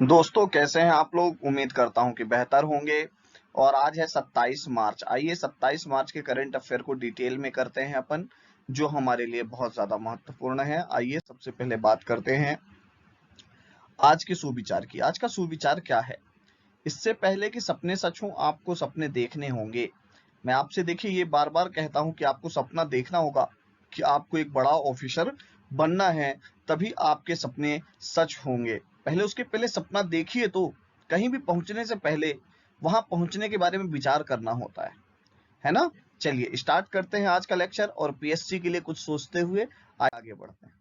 दोस्तों कैसे हैं आप लोग। उम्मीद करता हूं कि बेहतर होंगे। और आज है 27 मार्च। आइए 27 मार्च के करंट अफेयर को डिटेल में करते हैं अपन, जो हमारे लिए बहुत ज्यादा महत्वपूर्ण है। आइए सबसे पहले बात करते हैं आज के सुविचार की। आज का सुविचार क्या है? इससे पहले कि सपने सच हों, आपको सपने देखने होंगे। मैं आपसे देखिए ये बार बार कहता हूं कि आपको सपना देखना होगा कि आपको एक बड़ा ऑफिसर बनना है, तभी आपके सपने सच होंगे। पहले उसके पहले सपना देखिए, तो कहीं भी पहुंचने से पहले वहां पहुंचने के बारे में विचार करना होता है ना। चलिए स्टार्ट करते हैं आज का लेक्चर और पीएससी के लिए कुछ सोचते हुए आगे बढ़ते हैं।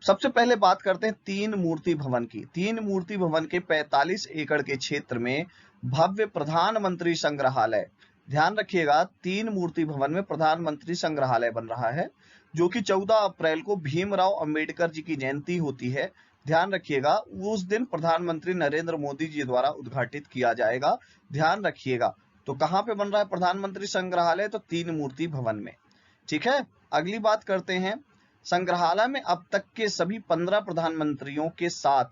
सबसे पहले बात करते हैं तीन मूर्ति भवन की। तीन मूर्ति भवन के 45 एकड़ के क्षेत्र में भव्य प्रधानमंत्री संग्रहालय। ध्यान रखिएगा, तीन मूर्ति भवन में प्रधानमंत्री संग्रहालय बन रहा है, जो कि 14 अप्रैल को भीमराव अंबेडकर जी की जयंती होती है। ध्यान रखिएगा, उस दिन प्रधानमंत्री नरेंद्र मोदी जी द्वारा उद्घाटित किया जाएगा। ध्यान रखिएगा। तो कहां पे बन रहा है प्रधानमंत्री संग्रहालय? तो तीन मूर्ति भवन में। ठीक है, अगली बात करते हैं। संग्रहालय में अब तक के सभी 15 प्रधानमंत्रियों के साथ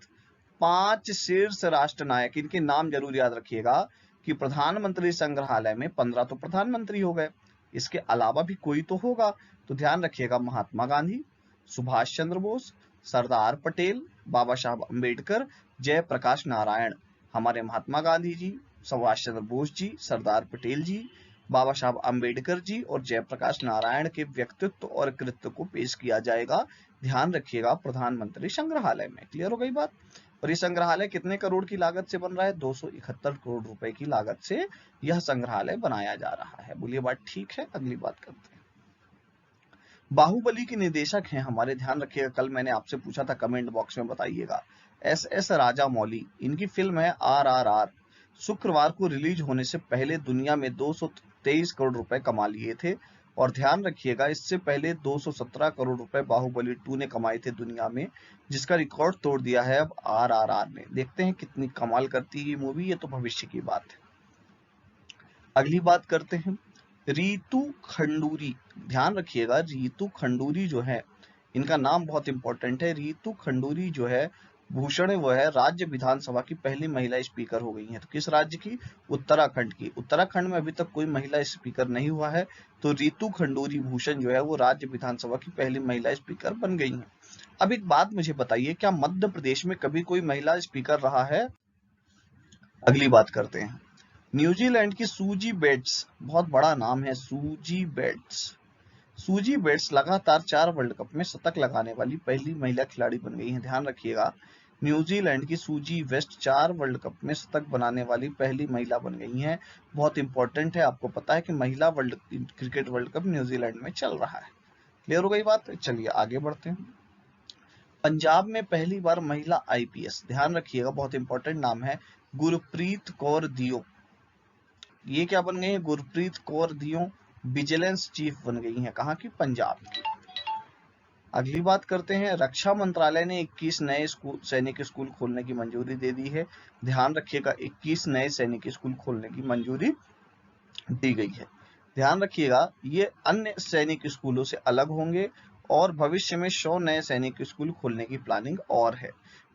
5 शीर्ष राष्ट्र नायक, इनके नाम जरूर याद रखिएगा कि प्रधानमंत्री संग्रहालय में 15 तो प्रधानमंत्री हो गए, इसके अलावा भी कोई तो होगा। तो ध्यान रखिएगा, महात्मा गांधी, सुभाष चंद्र बोस, सरदार पटेल, बाबा साहब अम्बेडकर, जयप्रकाश नारायण। हमारे महात्मा गांधी जी, सुभाष चंद्र बोस जी, सरदार पटेल जी, बाबा साहब अम्बेडकर जी और जयप्रकाश नारायण के व्यक्तित्व और कृत्य को पेश किया जाएगा। ध्यान रखिएगा, प्रधानमंत्री संग्रहालय में। क्लियर हो गई बात? और ये संग्रहालय कितने करोड़ की लागत से बन रहा है? 271 करोड़ रुपए की लागत से यह संग्रहालय बनाया जा रहा है। बोलिए बात ठीक है? अगली बात करते हैं। बाहुबली के निर्देशक हैं हमारे, ध्यान रखिएगा, कल मैंने आपसे पूछा था, कमेंट बॉक्स में बताइएगा। एस राजामौली, इनकी फिल्म है RRR। शुक्रवार को रिलीज होने से पहले दुनिया में 223 करोड़ रुपए कमा लिए थे। और ध्यान रखिएगा, इससे पहले 217 करोड़ रुपए बाहुबली 2 ने कमाए थे दुनिया में, जिसका रिकॉर्ड तोड़ दिया है अब RRR ने। देखते हैं कितनी कमाल करती है ये मूवी, ये तो भविष्य की बात है। अगली बात करते हैं रीतू खंडूरी। ध्यान रखिएगा, रीतू खंडूरी जो है, इनका नाम बहुत इंपॉर्टेंट है। रीतू खंडूरी जो है भूषण, वो है राज्य विधानसभा की पहली महिला स्पीकर हो गई हैं। तो किस राज्य की? उत्तराखंड की। उत्तराखंड में अभी तक कोई महिला स्पीकर नहीं हुआ है, तो रीतू खंडूरी भूषण जो है वो राज्य विधानसभा की पहली महिला स्पीकर बन गई हैं। अब एक बात मुझे बताइए, क्या मध्य प्रदेश में कभी कोई महिला स्पीकर रहा है? अगली बात करते हैं। न्यूजीलैंड की सूजी बेट्स, बहुत बड़ा नाम है, सूजी बेट्स। सूजी बेट्स लगातार 4 वर्ल्ड कप में शतक लगाने वाली पहली महिला खिलाड़ी बन गई हैं। ध्यान रखिएगा, न्यूजीलैंड की सूजी वेस्ट 4 वर्ल्ड कप में शतक बनाने वाली पहली महिला बन गई हैं। बहुत इंपॉर्टेंट है, आपको पता है कि महिला क्रिकेट वर्ल्ड कप न्यूजीलैंड में चल रहा है। क्लियर हो गई बात? चलिए आगे बढ़ते हैं। पंजाब में पहली बार महिला IPS, ध्यान रखिएगा, बहुत इंपॉर्टेंट नाम है, गुरप्रीत कौर दियो। ये क्या बन गई है? गुरप्रीत कौर दियो विजिलेंस चीफ बन गई हैं। कहाँ की? पंजाब की। अगली बात करते हैं। रक्षा मंत्रालय ने 21 नए सैनिक स्कूल खोलने की मंजूरी दे दी है। ध्यान रखिएगा, 21 नए सैनिक स्कूल खोलने की मंजूरी दी गई है। ध्यान रखिएगा, ये अन्य सैनिक स्कूलों से अलग होंगे और भविष्य में 100 नए सैनिक स्कूल खोलने की प्लानिंग और है।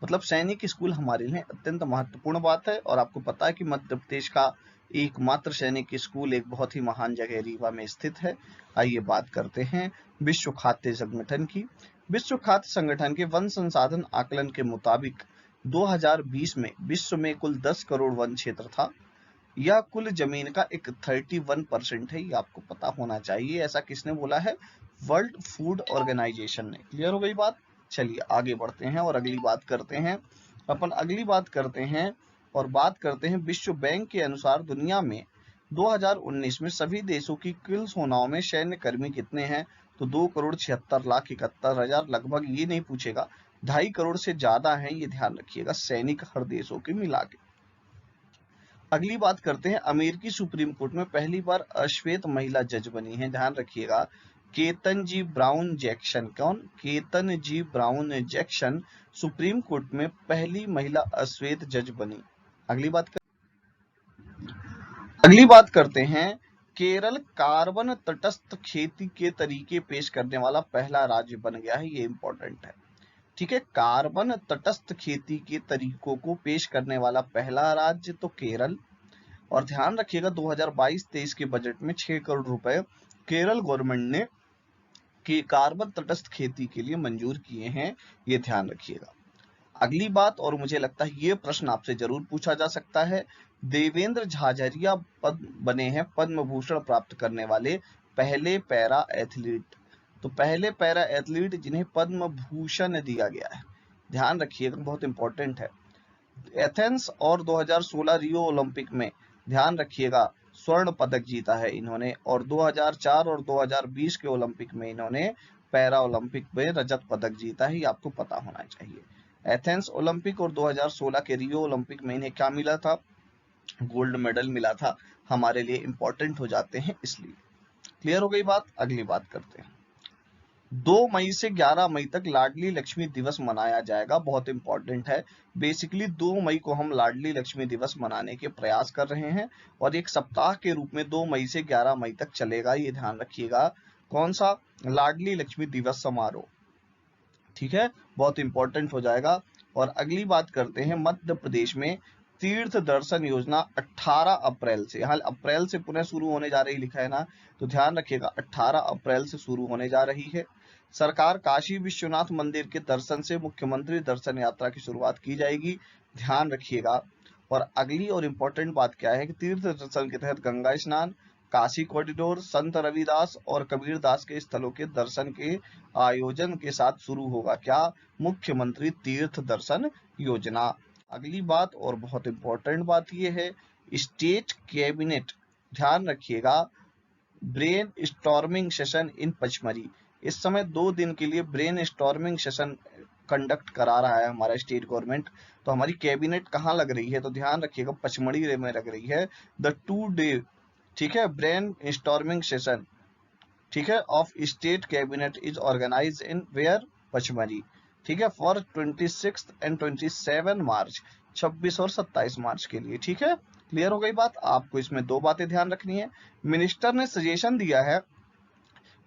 मतलब सैनिक स्कूल हमारे लिए अत्यंत महत्वपूर्ण बात है। और आपको पता है कि मध्य प्रदेश का एकमात्र सैनिक स्कूल एक बहुत ही महान जगह रीवा में स्थित है। आइए बात करते हैं विश्व खाद्य संगठन की। विश्व खाद्य संगठन के वन संसाधन आकलन के मुताबिक 2020 में विश्व में कुल 10 करोड़ वन क्षेत्र था। यह कुल जमीन का एक 31% है, ये आपको पता होना चाहिए। ऐसा किसने बोला है? वर्ल्ड फूड ऑर्गेनाइजेशन ने। क्लियर हो गई बात? चलिए आगे बढ़ते हैं और अगली बात करते हैं। अगली बात करते हैं और बात करते हैं विश्व बैंक के अनुसार दुनिया में 2019 में सभी देशों की कुल सेनाओं में सैन्य कर्मी कितने हैं? तो 2,76,71,000 लगभग। ये नहीं पूछेगा, 2.5 करोड़ से ज्यादा हैं, ये ध्यान रखिएगा, सैनिक हर देशों के मिला के। अगली बात करते हैं। अमेरिकी सुप्रीम कोर्ट में पहली बार अश्वेत महिला जज बनी है। ध्यान रखिएगा, केतन-जी ब्राउन जैक्सन। कौन? केतन-जी ब्राउन जैक्सन सुप्रीम कोर्ट में पहली महिला अश्वेत जज बनी। अगली बात करते हैं। केरल कार्बन तटस्थ खेती के तरीके पेश करने वाला पहला राज्य बन गया है। ये इंपॉर्टेंट है। ठीक है। कार्बन तटस्थ खेती के तरीकों को पेश करने वाला पहला राज्य तो केरल। और ध्यान रखिएगा 2022-23 के बजट में 6 करोड़ रुपए केरल गवर्नमेंट ने कि कार्बन तटस्थ खेती के लिए मंजूर किए हैं, ये ध्यान रखिएगा। अगली बात, और मुझे लगता है ये प्रश्न आपसे जरूर पूछा जा सकता है, देवेंद्र झाझरिया बने हैं पद्म भूषण प्राप्त करने वाले पहले पैरा एथलीट। तो पहले पैरा एथलीट जिन्हें पद्म भूषण दिया गया है, ध्यान रखिएगा, बहुत इंपॉर्टेंट है। एथेंस और 2016 रियो ओलंपिक में ध्यान रखिएगा स्वर्ण पदक जीता है इन्होंने, और 2004 और 2020 के ओलंपिक में इन्होंने पैरा ओलंपिक में रजत पदक जीता है, ये आपको पता होना चाहिए। एथेंस ओलंपिक और 2016 के रियो ओलंपिक में इन्हें क्या मिला था? गोल्ड मेडल मिला था। हमारे लिए इंपॉर्टेंट हो जाते हैं इसलिए। क्लियर हो गई बात? अगली बात करते हैं। 2 मई से 11 मई तक लाडली लक्ष्मी दिवस मनाया जाएगा, बहुत इंपॉर्टेंट है। बेसिकली 2 मई को हम लाडली लक्ष्मी दिवस मनाने के प्रयास कर रहे हैं, और एक सप्ताह के रूप में 2 मई से 11 मई तक चलेगा, ये ध्यान रखिएगा। कौन सा? लाडली लक्ष्मी दिवस समारोह। ठीक है, बहुत इंपॉर्टेंट हो जाएगा। और अगली बात करते हैं, मध्य प्रदेश में तीर्थ दर्शन योजना 18 अप्रैल से, यहाँ अप्रैल से पुनः शुरू होने जा रही लिखा है ना, तो ध्यान रखिएगा 18 अप्रैल से शुरू होने जा रही है। सरकार काशी विश्वनाथ मंदिर के दर्शन से मुख्यमंत्री दर्शन यात्रा की शुरुआत की जाएगी, ध्यान रखिएगा। और अगली और इम्पोर्टेंट बात क्या है कि तीर्थ दर्शन के तहत गंगा स्नान, काशी कॉरिडोर, संत रविदास और कबीरदास के स्थलों के दर्शन के आयोजन के साथ शुरू होगा क्या? मुख्यमंत्री तीर्थ दर्शन योजना। अगली बात और बहुत इंपॉर्टेंट बात यह है, स्टेट कैबिनेट, ध्यान रखिएगा, brain storming session in Pachmarhi. इस समय 2 दिन के लिए ब्रेन स्टॉर्मिंग सेशन कंडक्ट करा रहा है हमारा स्टेट गवर्नमेंट। तो हमारी कैबिनेट कहाँ लग रही है? तो ध्यान रखिएगा पचमढ़ी में लग रही है। द 2 डे, ठीक है, ब्रेन स्टॉर्मिंग सेशन, ठीक है, of state cabinet is organize in where? Pachmarhi. ठीक है, फॉर 26 एंड 27 मार्च, 26 और 27 मार्च के लिए। ठीक है, क्लियर हो गई बात? आपको इसमें 2 बातें ध्यान रखनी है। मिनिस्टर ने सजेशन दिया है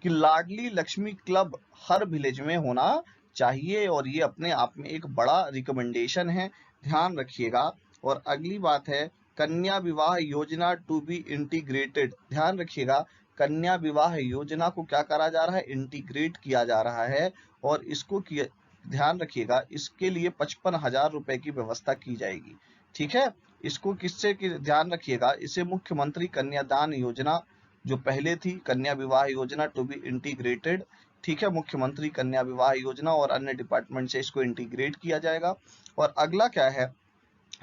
कि लाडली लक्ष्मी क्लब हर विलेज में होना चाहिए, और ये अपने आप में एक बड़ा रिकमेंडेशन है, ध्यान रखिएगा। और अगली बात है, कन्या विवाह योजना टू बी इंटीग्रेटेड, ध्यान रखिएगा, कन्या विवाह योजना को क्या करा जा रहा है? इंटीग्रेट किया जा रहा है, और इसको ध्यान रखिएगा, इसके लिए 55,000 रुपए की व्यवस्था की जाएगी। ठीक है, इसको किससे ध्यान रखिएगा, इसे मुख्यमंत्री कन्यादान योजना जो पहले थी, कन्या विवाह योजना टू बी इंटीग्रेटेड, ठीक है, मुख्यमंत्री कन्या विवाह योजना और अन्य डिपार्टमेंट से इसको इंटीग्रेट किया जाएगा। और अगला क्या है,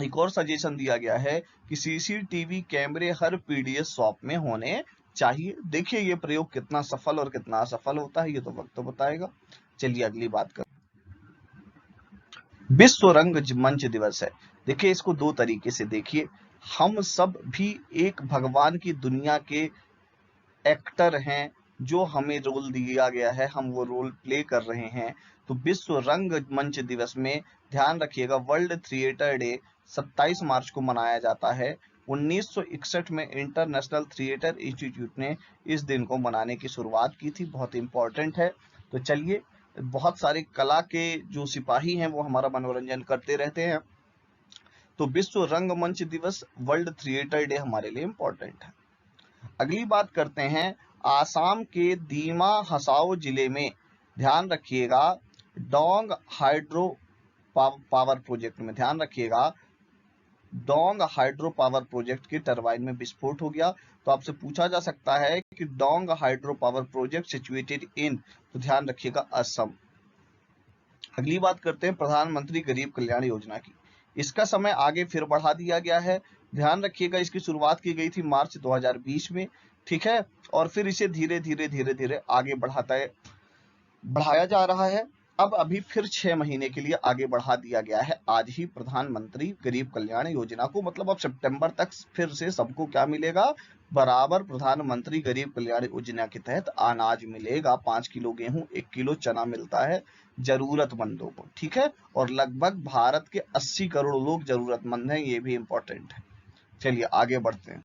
एक और सजेशन दिया गया है कि सीसीटीवी कैमरे हर पीडीएस शॉप में होने चाहिए। देखिए ये प्रयोग कितना सफल और कितना असफल होता है, ये तो वक्त तो बताएगा। चलिए अगली बात कर, विश्व रंग मंच दिवस है। देखिए इसको 2 तरीके से देखिए, हम सब भी एक भगवान की दुनिया के एक्टर हैं, जो हमें रोल दिया गया है, हम वो रोल प्ले कर रहे हैं। तो विश्व रंग मंच दिवस में ध्यान रखिएगा, वर्ल्ड थिएटर डे 27 मार्च को मनाया जाता है। 1961 में इंटरनेशनल थिएटर इंस्टीट्यूट ने इस दिन को मनाने की शुरुआत की थी, बहुत इंपॉर्टेंट है। तो चलिए, बहुत सारे कला के जो सिपाही हैं वो हमारा मनोरंजन करते रहते हैं, तो विश्व रंगमंच दिवस, वर्ल्ड थिएटर डे हमारे लिए इंपॉर्टेंट है। अगली बात करते हैं, आसाम के दीमा हसाओ जिले में ध्यान रखिएगा डोंग हाइड्रो पावर प्रोजेक्ट में, ध्यान रखिएगा डोंग हाइड्रो पावर प्रोजेक्ट के टरबाइन में विस्फोट हो गया। तो आपसे पूछा जा सकता है कि Dong hydro power project situated in, तो ध्यान रखिएगा असम। अगली बात करते हैं प्रधानमंत्री गरीब कल्याण योजना की। इसका समय आगे फिर बढ़ा दिया गया है, ध्यान रखिएगा, इसकी शुरुआत की गई थी मार्च 2020 में, ठीक है, और फिर इसे धीरे धीरे आगे बढ़ाया जा रहा है। अब अभी फिर 6 महीने के लिए आगे बढ़ा दिया गया है आज ही प्रधानमंत्री गरीब कल्याण योजना को, मतलब अब सितंबर तक फिर से सबको क्या मिलेगा? बराबर प्रधानमंत्री गरीब कल्याण योजना के तहत अनाज मिलेगा। 5 किलो गेहूं, 1 किलो चना मिलता है जरूरतमंदों को, ठीक है, और लगभग भारत के 80 करोड़ लोग जरूरतमंद हैं, ये भी इंपॉर्टेंट है। चलिए आगे बढ़ते हैं।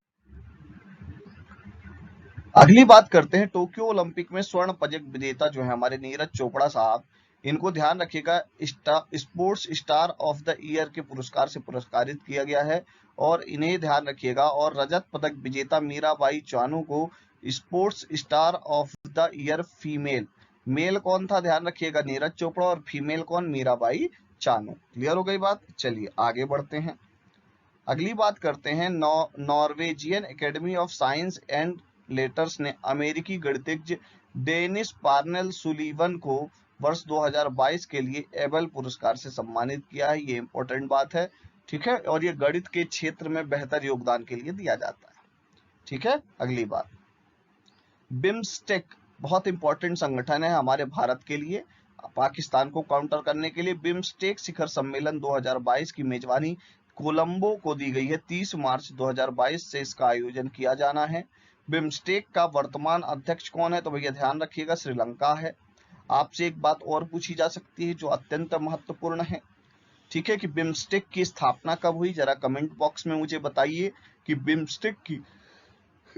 अगली बात करते हैं, टोक्यो ओलंपिक में स्वर्ण पदक विजेता जो है हमारे नीरज चोपड़ा साहब, इनको ध्यान रखिएगा sports star of the year के पुरस्कार से पुरस्कारित किया गया है। और इन्हें ध्यान रखिएगा। और रजत पदक विजेता मीराबाई चानू को sports star of the year female, male कौन था ध्यान रखिएगा, नीरज चोपड़ा, और फीमेल कौन, मीराबाई चानू। क्लियर हो गई बात। चलिए आगे बढ़ते हैं। अगली बात करते हैं। Norwegian academy of science and letters ने अमेरिकी गणितज्ञ डेनिस पार्नेल सुलीवन को वर्ष 2022 के लिए एबल पुरस्कार से सम्मानित किया है। ये इंपॉर्टेंट बात है, ठीक है। और ये गणित के क्षेत्र में बेहतर योगदान के लिए दिया जाता है, ठीक है। अगली बात, बिम्स्टेक बहुत इंपॉर्टेंट संगठन है हमारे भारत के लिए, पाकिस्तान को काउंटर करने के लिए। बिम्स्टेक शिखर सम्मेलन 2022 की मेजबानी कोलंबो को दी गई है। 30 मार्च 2022 से इसका आयोजन किया जाना है। बिम्स्टेक का वर्तमान अध्यक्ष कौन है, तो भैया ध्यान रखिएगा श्रीलंका है। आपसे एक बात और पूछी जा सकती है जो अत्यंत महत्वपूर्ण है, ठीक है, कि बिम्स्टेक की स्थापना कब हुई, जरा कमेंट बॉक्स में मुझे बताइए कि बिम्स्टेक की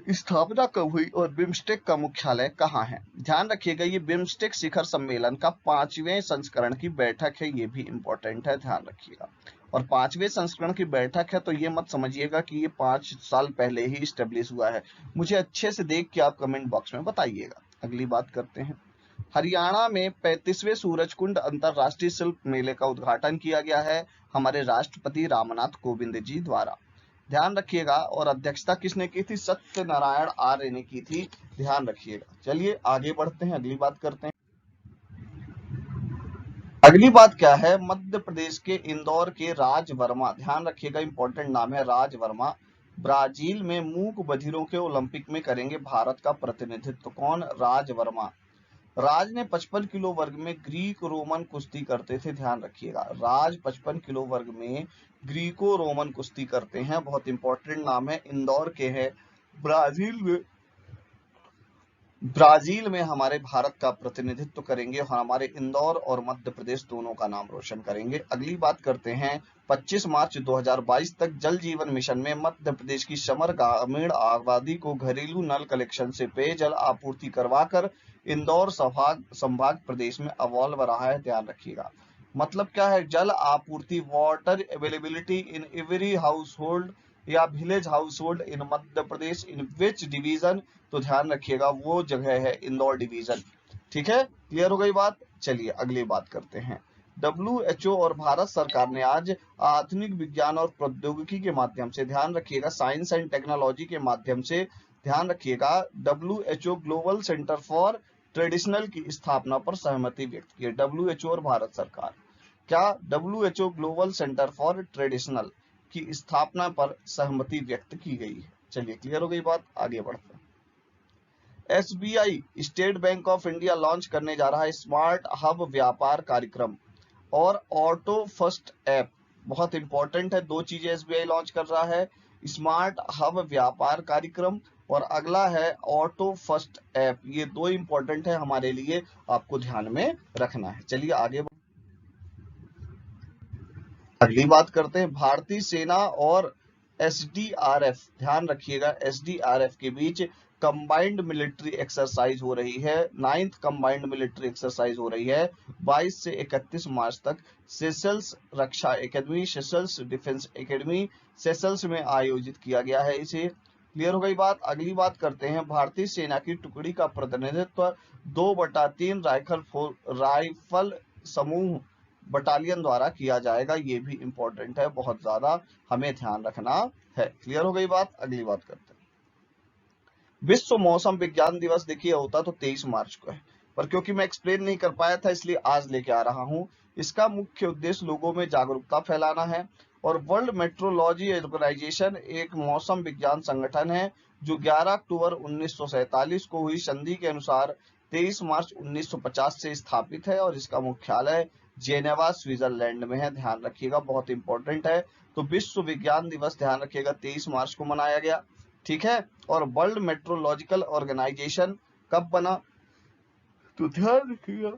स्थापना कब हुई और बिम्स्टेक का मुख्यालय कहाँ है। ध्यान रखिएगा ये बिम्स्टेक शिखर सम्मेलन का 5वें संस्करण की बैठक है, ये भी इंपॉर्टेंट है, ध्यान रखिएगा। और 5वें संस्करण की बैठक है तो ये मत समझिएगा कि ये 5 साल पहले ही स्टेब्लिश हुआ है। मुझे अच्छे से देख के आप कमेंट बॉक्स में बताइएगा। अगली बात करते हैं। हरियाणा में 35वें सूरजकुंड अंतरराष्ट्रीय शिल्प मेले का उद्घाटन किया गया है हमारे राष्ट्रपति रामनाथ कोविंद जी द्वारा, ध्यान रखिएगा। और अध्यक्षता किसने की थी, सत्यनारायण आर्य ने की थी, ध्यान रखिएगा। चलिए आगे बढ़ते हैं, अगली बात करते हैं। अगली बात क्या है, मध्य प्रदेश के इंदौर के राज वर्मा, ध्यान रखिएगा इंपॉर्टेंट नाम है राज वर्मा, ब्राजील में मूक बधिरों के ओलंपिक में करेंगे भारत का प्रतिनिधित्व। कौन, राज वर्मा। राज ने 55 किलो वर्ग में ग्रीक रोमन कुश्ती करते थे, ध्यान रखिएगा। राज 55 किलो वर्ग में ग्रीको रोमन कुश्ती करते हैं, बहुत इंपॉर्टेंट नाम है, इंदौर के हैं, ब्राजील में हमारे भारत का प्रतिनिधित्व करेंगे और हमारे इंदौर और मध्य प्रदेश दोनों का नाम रोशन करेंगे। अगली बात करते हैं। 25 मार्च 2022 तक जल जीवन मिशन में मध्य प्रदेश की समर ग्रामीण आबादी को घरेलू नल कलेक्शन से पेयजल आपूर्ति करवाकर इंदौर संभाग प्रदेश में अव्वल रहा है, ध्यान रखिएगा। मतलब क्या है, जल आपूर्ति, water availability in every household या village household in Madhya Pradesh in which division, तो ध्यान रखिएगा वो जगह है इंदौर डिवीजन, ठीक है। क्लियर हो गई बात। चलिए अगली बात करते हैं। WHO और भारत सरकार ने आज आधुनिक विज्ञान और प्रौद्योगिकी के माध्यम से, ध्यान रखिएगा साइंस एंड टेक्नोलॉजी के माध्यम से, ध्यान रखिएगा WHO global centre for traditional की स्थापना पर सहमति व्यक्त की है। WHO और भारत सरकार, क्या WHO global centre for traditional की स्थापना पर सहमति व्यक्त की गई है। चलिए क्लियर हो गई बात, आगे बढ़ते हैं। SBI state bank of India launch करने जा रहा है स्मार्ट हब व्यापार कार्यक्रम और ऑटो फर्स्ट ऐप, बहुत इंपॉर्टेंट है, दो चीजें SBI लॉन्च कर रहा है, स्मार्ट हब व्यापार कार्यक्रम और अगला है ऑटो फर्स्ट ऐप। ये दो इंपॉर्टेंट है हमारे लिए, आपको ध्यान में रखना है। चलिए आगे अगली बात करते हैं। भारतीय सेना और SDRF, ध्यान रखिएगा SDRF के बीच कंबाइंड मिलिट्री एक्सरसाइज हो रही है, 9th कंबाइंड मिलिट्री एक्सरसाइज हो रही है 22 से 31 मार्च तक सेशल्स रक्षा academy, Seychelles defence academy Seychelles में आयोजित किया गया है इसे। क्लियर हो गई बात। अगली बात करते हैं। भारतीय सेना की टुकड़ी का प्रतिनिधित्व 2/3 राइफल समूह बटालियन द्वारा किया जाएगा, ये भी इंपॉर्टेंट है, बहुत ज्यादा हमें ध्यान रखना है। क्लियर हो गई बात। अगली बात करते हैं। विश्व मौसम विज्ञान दिवस देखिए होता तो 23 मार्च को है, पर क्योंकि मैं एक्सप्लेन नहीं कर पाया था इसलिए आज लेके आ रहा हूं। इसका मुख्य उद्देश्य लोगों में जागरूकता फैलाना है। और वर्ल्ड मेट्रोलॉजी ऑर्गेनाइजेशन एक मौसम विज्ञान संगठन है जो 11 अक्टूबर 1947 को हुई संधि के अनुसार 23 मार्च 1950 से स्थापित है और इसका मुख्यालय जेनेवा स्विट्जरलैंड में है, ध्यान रखिएगा, बहुत इंपॉर्टेंट है। तो विश्व विज्ञान दिवस ध्यान रखिएगा 23 मार्च को मनाया गया, ठीक है। और वर्ल्ड मेट्रोलॉजिकल ऑर्गेनाइजेशन कब बना, तो ध्यान रखिएगा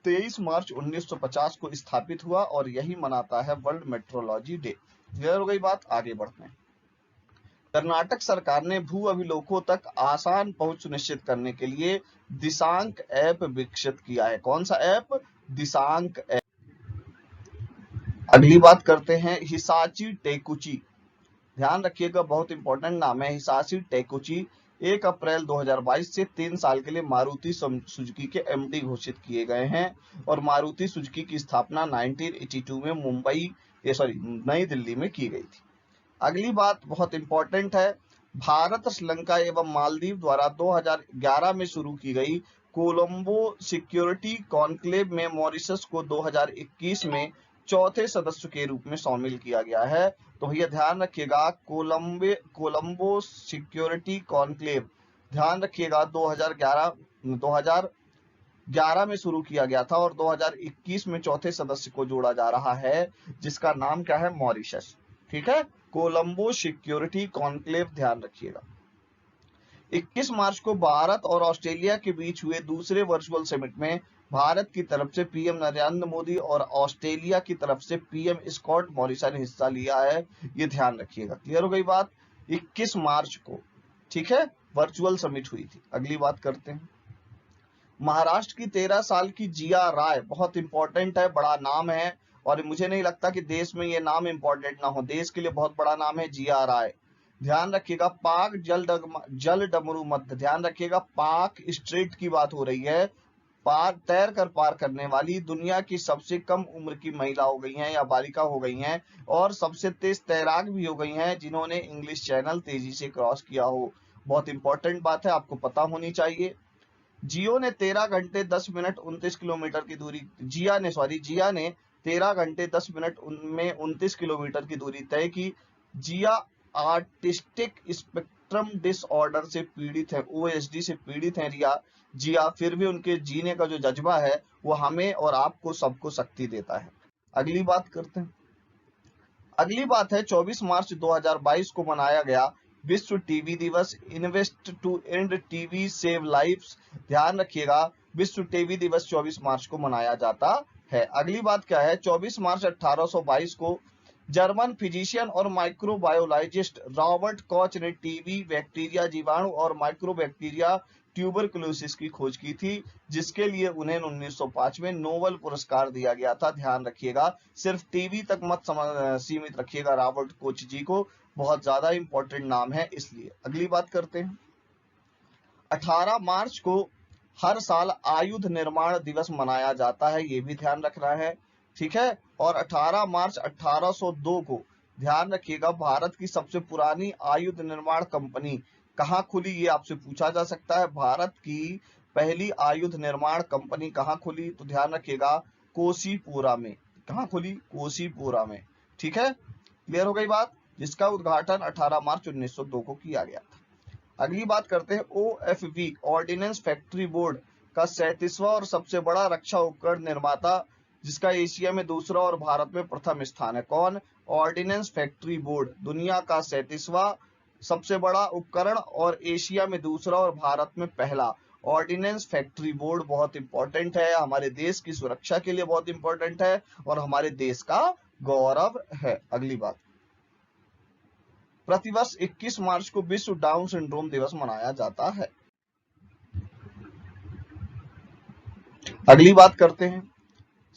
23 मार्च 1950 को स्थापित हुआ और यही मनाता है वर्ल्ड मेट्रोलॉजी डे। क्लियर हो गई बात, आगे बढ़ते हैं। कर्नाटक सरकार ने भू अभिलेखों तक आसान पहुंच सुनिश्चित करने के लिए दिशांक ऐप विकसित किया है। कौन सा ऐप? दिशांक ऐप। अगली बात करते हैं हिसाची टेकुची। ध्यान रखिएगा, बहुत इंपॉर्टेंट नाम है हिसाशी टेकुची। 1 अप्रैल 2022 से 3 साल के लिए मारुति सुजुकी के एमडी घोषित किए गए हैं और मारुति सुजुकी की स्थापना 1982 में नई दिल्ली में की गई थी। अगली बात बहुत इंपॉर्टेंट है, भारत, श्रीलंका एवं मालदीव द्वारा 2011 में शुरू की गई कोलंबो सिक्योरिटी कॉन्क्लेव में मॉरिशस को 2021 में चौथे सदस्य के रूप में शामिल किया गया है। तो भैया ध्यान रखिएगा, कोलंबो सिक्योरिटी कॉन्क्लेव, ध्यान रखिएगा 2011 में शुरू किया गया था और 2021 में चौथे सदस्य को जोड़ा जा रहा है, जिसका नाम क्या है? मॉरिशस। ठीक है, कोलंबो सिक्योरिटी कॉन्क्लेव, ध्यान रखिएगा। 21 मार्च को भारत और ऑस्ट्रेलिया के बीच हुए दूसरे वर्चुअल समिट में भारत की तरफ से पीएम नरेंद्र मोदी और ऑस्ट्रेलिया की तरफ से पीएम स्कॉट मॉरिसन ने हिस्सा लिया है, ये ध्यान रखिएगा। क्लियर हो गई बात? 21 मार्च को, ठीक है, वर्चुअल समिट हुई थी। अगली बात करते हैं, महाराष्ट्र की 13 साल की जिया राय, बहुत इंपॉर्टेंट है, बड़ा नाम है और मुझे नहीं लगता कि देश में ये नाम इंपॉर्टेंट ना हो, देश के लिए बहुत बड़ा नाम है जिया राय। ध्यान रखिएगा, पाक जल डमरू मध्य, ध्यान रखिएगा, पाक स्ट्रेट की बात हो रही है। तैर कर पार करने वाली दुनिया की सबसे कम उम्र की महिला हो गई हैं या बालिका हो गई हैं और सबसे तेज तैराक भी हो गई हैं जिन्होंने इंग्लिश चैनल तेजी से क्रॉस किया हो। बहुत इंपॉर्टेंट बात है, आपको पता होनी चाहिए। जिया ने 13 घंटे 10 मिनट 29 किलोमीटर की दूरी जिया ने 13 घंटे 10 मिनट में 29 किलोमीटर की दूरी तय की। जिया आर्टिस्टिक स्पेक्ट्रम डिसऑर्डर से पीड़ित है, ओएसडी से पीड़ित है जिया, फिर भी उनके जीने का जो जज्बा है वो हमें और आपको सबको शक्ति देता है। अगली बात करते हैं, अगली बात है 24 मार्च 2022 को मनाया गया विश्व टीबी दिवस। Invest to end TB save lives, ध्यान रखिएगा, विश्व टीबी दिवस 24 मार्च को मनाया जाता है। अगली बात क्या है, 24 मार्च 1822 को जर्मन फिजिशियन और माइक्रोबायोलॉजिस्ट रॉबर्ट कॉच ने टीबी बैक्टीरिया जीवाणु और माइक्रोबैक्टीरिया ट्यूबरकुलोसिस की खोज की थी, जिसके लिए उन्हें 1905 में नोबेल पुरस्कार दिया गया था। ध्यान रखिएगा, सिर्फ टीबी तक मत सीमित रखिएगा रॉबर्ट कोच जी को, बहुत ज्यादा इंपॉर्टेंट नाम है इसलिए। अगली बात करते हैं, 18 मार्च को हर साल आयुध निर्माण दिवस मनाया जाता है, ये भी ध्यान रखना है, ठीक है। और 18 मार्च 1802 को, ध्यान रखिएगा, भारत की सबसे पुरानी आयुध निर्माण कंपनी कहाँ खुली, ये आपसे पूछा जा सकता है। भारत की पहली आयुध निर्माण कंपनी कहाँ खुली, तो ध्यान रखिएगा कोसीपुरा में। कहाँ खुली? कोसीपुरा में, ठीक है। क्लियर हो गई बात, जिसका उद्घाटन 18 मार्च 1902 को किया गया था। अगली बात करते हैं, OFB ऑर्डिनेंस फैक्ट्री बोर्ड का 37वां और सबसे बड़ा रक्षा उपकरण निर्माता, जिसका एशिया में दूसरा और भारत में प्रथम स्थान है। कौन? ऑर्डिनेंस फैक्ट्री बोर्ड, दुनिया का 37वां सबसे बड़ा उपकरण और एशिया में दूसरा और भारत में पहला। ऑर्डिनेंस फैक्ट्री बोर्ड बहुत इंपॉर्टेंट है, हमारे देश की सुरक्षा के लिए बहुत इंपॉर्टेंट है और हमारे देश का गौरव है। अगली बात, प्रतिवर्ष 21 मार्च को विश्व डाउन सिंड्रोम दिवस मनाया जाता है। अगली बात करते हैं,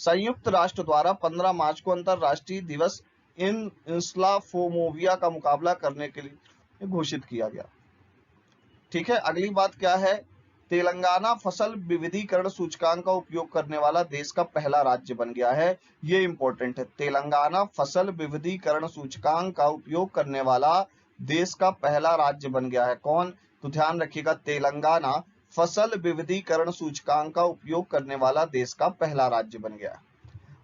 संयुक्त राष्ट्र द्वारा 15 मार्च को अंतरराष्ट्रीय दिवस इंस्लाफोमोविया का मुकाबला करने के लिए घोषित किया गया, ठीक है। अगली बात क्या है, तेलंगाना फसल विविधीकरण सूचकांक का उपयोग करने वाला देश का पहला राज्य बन गया है, ये इंपॉर्टेंट है। तेलंगाना फसल विविधीकरण सूचकांक का उपयोग करने वाला देश का पहला राज्य बन गया है। कौन? तो ध्यान रखिएगा, तेलंगाना फसल विविधीकरण सूचकांक का उपयोग करने वाला देश का पहला राज्य बन गया है।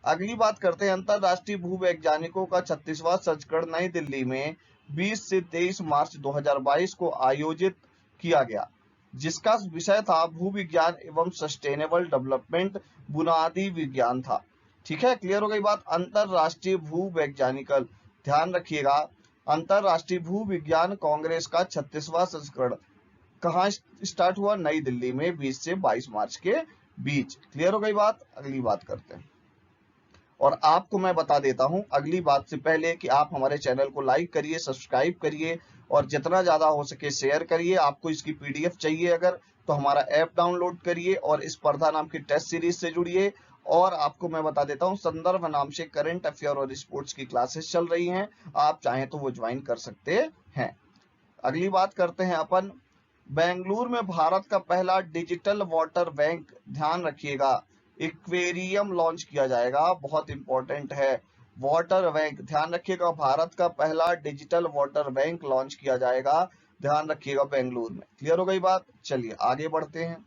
अगली बात करते हैं, अंतरराष्ट्रीय भूवैज्ञानिकों का 36वां संस्करण नई दिल्ली में 20 से 23 मार्च 2022 को आयोजित किया गया, जिसका विषय था भूविज्ञान एवं सस्टेनेबल डेवलपमेंट, बुनियादी विज्ञान था, ठीक है। क्लियर हो गई बात। अंतरराष्ट्रीय भूवैज्ञानिकल, ध्यान रखिएगा, अंतरराष्ट्रीय भूविज्ञान कांग्रेस का 36वां संस्करण कहाँ स्टार्ट हुआ? नई दिल्ली में 20 से 22 मार्च के बीच। क्लियर हो गई बात। अगली बात करते हैं, और आपको मैं बता देता हूं अगली बात से पहले कि आप हमारे चैनल को लाइक करिए, सब्सक्राइब करिए और जितना ज्यादा हो सके शेयर करिए। आपको इसकी पीडीएफ चाहिए अगर तो हमारा ऐप डाउनलोड करिए और इस स्पर्धा नाम की टेस्ट सीरीज से जुड़िए। और आपको मैं बता देता हूं संदर्भ नाम से करंट अफेयर और स्पोर्ट्स की क्लासेस चल रही हैं, आप चाहें तो वो ज्वाइन कर सकते हैं। अगली बात करते हैं अपन, बेंगलुरु में भारत का पहला डिजिटल वाटर बैंक, ध्यान रखिएगा, एक्वेरियम लॉन्च किया जाएगा, बहुत इंपॉर्टेंट है। वाटर बैंक ध्यान रखिएगा, भारत का पहला डिजिटल वाटर बैंक लॉन्च किया जाएगा, ध्यान रखिएगा बेंगलुरु में। क्लियर हो गई बात, चलिए आगे बढ़ते हैं।